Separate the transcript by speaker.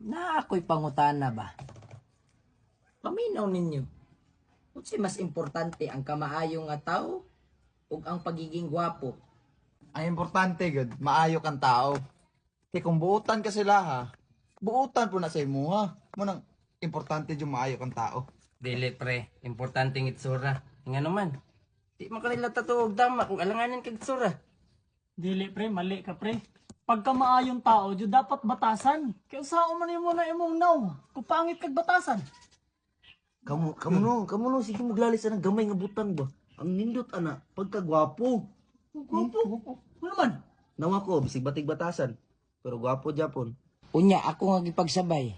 Speaker 1: Na ako'y pangutana ba? Paminaw ninyo. Unsay mas importante ang kamaayo nga tao o ang pagiging gwapo?
Speaker 2: Ang importante gud, maayo kang tao. Kaya kung buutan ka sila ha, buutan po na sa imo ha. Munang importante yung maayo kang tao.
Speaker 3: Dili pre, importante ng itsura. Nga naman, di man kanila tatuog dama kung alanganin kag itsura.
Speaker 4: Dili pre, mali ka pre. Pagka maayong tao, di dapat batasan. Kaya saan man mo na imong naw, kupangit kag batasan.
Speaker 5: Kamu no, sige maglalis ng gamay nga butang ba? Ang nindot ana, pagkagwapo.
Speaker 4: Gwapo. Ano naman?
Speaker 5: Nawa ko, bisig batig batasan. Pero gwapo Japon.
Speaker 1: Unya ako nga gipagsabay.